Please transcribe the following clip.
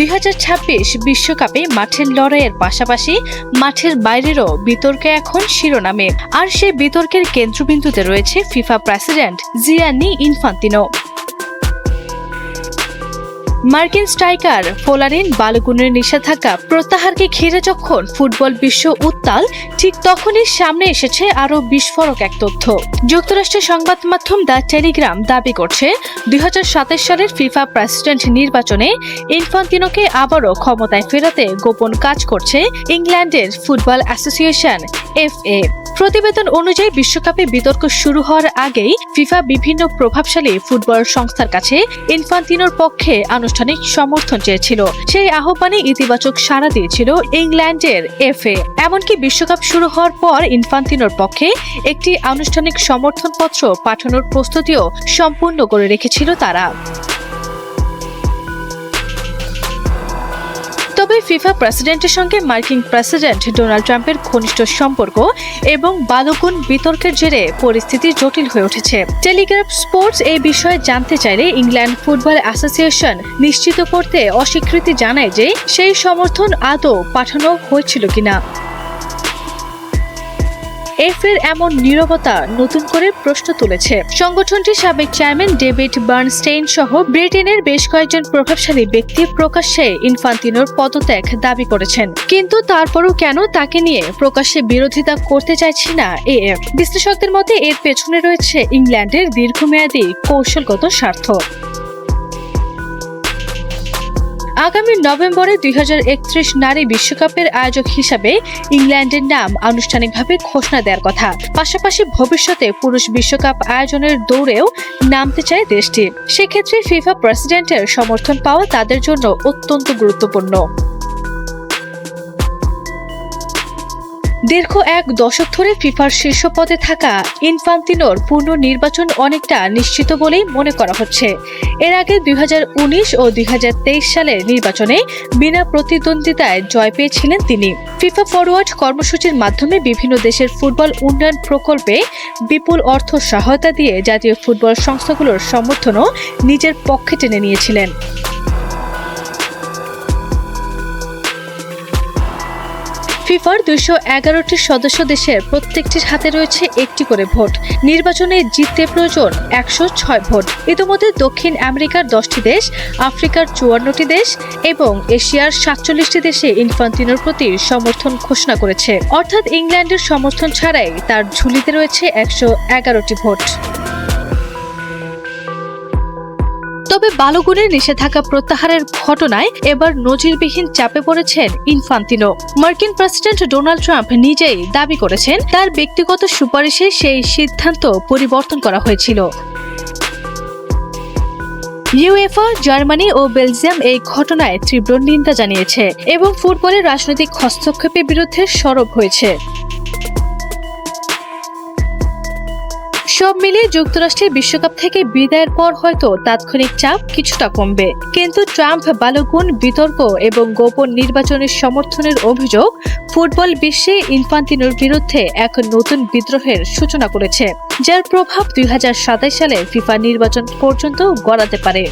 2026 বিশ্বকাপে মাঠের লড়াইয়ের পাশাপাশি মাঠের বাইরেরও বিতর্কে এখন শিরোনামে, আর সেই বিতর্কের কেন্দ্রবিন্দুতে রয়েছে ফিফা প্রেসিডেন্ট জিয়ানি ইনফান্তিনো। মার্কিন স্ট্রাইকার ফোলারিন বালোগুনের নিষেধাজ্ঞা প্রত্যাহারকে ঘিরে যখন ফুটবল বিশ্ব উত্তাল, ঠিক তখনই সামনে এসেছে আরও বিস্ফোরক এক তথ্য। যুক্তরাষ্ট্রের সংবাদ মাধ্যম দ্য টেলিগ্রাম দাবি করছে 2027 সালের ফিফা প্রেসিডেন্ট নির্বাচনে ইনফান্তিনোকে আবারও ক্ষমতায় ফেরাতে গোপন কাজ করছে ইংল্যান্ডের ফুটবল অ্যাসোসিয়েশন FA। প্রতিবেদন অনুযায়ী বিশ্বকাপে বিতর্ক শুরু হওয়ার আগেই ফিফা বিভিন্ন প্রভাবশালী ফুটবল সংস্থার কাছে ইনফান্তিনোর পক্ষে আনুষ্ঠানিক সমর্থন চেয়েছিল। সেই আহ্বানে ইতিবাচক সাড়া দিয়েছিল ইংল্যান্ডের FA। এমনকি বিশ্বকাপ শুরু হওয়ার পর ইনফান্তিনোর পক্ষে একটি আনুষ্ঠানিক সমর্থনপত্র পাঠানোর প্রস্তুতিও সম্পূর্ণ করে রেখেছিল তারা। তবে ফিফা প্রেসিডেন্টের সঙ্গে মার্কিন প্রেসিডেন্ট ডোনাল্ড ট্রাম্পের ঘনিষ্ঠ সম্পর্ক এবং বালোগুন বিতর্কের জেরে পরিস্থিতি জটিল হয়ে উঠেছে। টেলিগ্রাফ স্পোর্টস এই বিষয়ে জানতে চাইলে ইংল্যান্ড ফুটবল অ্যাসোসিয়েশন নিশ্চিত করতে অস্বীকৃতি জানায় যে সেই সমর্থন আদৌ পাঠানো হয়েছিল কিনা। FA-র এমন নীরবতা নতুন করে প্রশ্ন তুলেছে। সংগঠনটির সাবেক চেয়ারম্যান ডেভিড বার্নস্টেইন সহ ব্রিটেনের বেশ কয়েকজন প্রভাবশালী ব্যক্তি প্রকাশ্যে ইনফান্তিনোর পদত্যাগ দাবি করেছেন, কিন্তু তারপরও কেন তাকে নিয়ে প্রকাশ্যে বিরোধিতা করতে চাইছে না AF? বিশ্লেষকদের মতে এর পেছনে রয়েছে ইংল্যান্ডের দীর্ঘমেয়াদী কৌশলগত স্বার্থ। আগামী নভেম্বরে 2031 নারী বিশ্বকাপের আয়োজক হিসাবে ইংল্যান্ডের নাম আনুষ্ঠানিকভাবে ঘোষণা দেওয়ার কথা। পাশাপাশি ভবিষ্যতে পুরুষ বিশ্বকাপ আয়োজনের দৌড়েও নামতে চায় দেশটি। সেক্ষেত্রে ফিফা প্রেসিডেন্টের সমর্থন পাওয়া তাদের জন্য অত্যন্ত গুরুত্বপূর্ণ। দীর্ঘ এক দশক ধরে ফিফার শীর্ষ পদে থাকা ইনফান্তিনোর পুনর্নির্বাচন অনেকটা নিশ্চিত বলেই মনে করা হচ্ছে। এর আগে 2019 ও 2023 সালের নির্বাচনে বিনা প্রতিদ্বন্দ্বিতায় জয় পেয়েছিলেন তিনি। ফিফা ফরওয়ার্ড কর্মসূচির মাধ্যমে বিভিন্ন দেশের ফুটবল উন্নয়ন প্রকল্পে বিপুল অর্থ সহায়তা দিয়ে জাতীয় ফুটবল সংস্থাগুলোর সমর্থনও নিজের পক্ষে টেনে নিয়েছিলেন। ফিফার 211টি সদস্য দেশের প্রত্যেকটির হাতে রয়েছে একটি করে ভোট। নির্বাচনে জিততে প্রয়োজন 106 ভোট। ইতিমধ্যে দক্ষিণ আমেরিকার 10টি দেশ, আফ্রিকার 54টি দেশ এবং এশিয়ার 47টি দেশে ইনফান্তিনোর প্রতি সমর্থন ঘোষণা করেছে। অর্থাৎ ইংল্যান্ডের সমর্থন ছাড়াই তার ঝুলিতে রয়েছে 111টি ভোট। তবে বালোগুনের নিষেধাজ্ঞা প্রত্যাহারের ঘটনায় এবার নজিরবিহীন চাপে পড়েছেন ইনফান্তিনো। মার্কিন প্রেসিডেন্ট ডোনাল্ড ট্রাম্প নিজেই দাবি করেছেন তার ব্যক্তিগত সুপারিশে সেই সিদ্ধান্ত পরিবর্তন করা হয়েছিল। UEFA, জার্মানি ও বেলজিয়াম এই ঘটনায় তীব্র নিন্দা জানিয়েছে এবং ফুটবলের রাজনৈতিক হস্তক্ষেপের বিরুদ্ধে সরব হয়েছে। সব মিলিয়ে যুক্তরাষ্ট্রের বিশ্বকাপ থেকে বিদায়ের পর হয়তো তাৎক্ষণিক চাপ কিছুটা কমবে, কিন্তু ট্রাম্প বালোগুন বিতর্ক এবং গোপন নির্বাচনের সমর্থনের অভিযোগ ফুটবল বিশ্বে ইনফান্তিনোর বিরুদ্ধে এক নতুন বিদ্রোহের সূচনা করেছে, যার প্রভাব 2027 সালে ফিফা নির্বাচন পর্যন্ত গড়াতে পারে।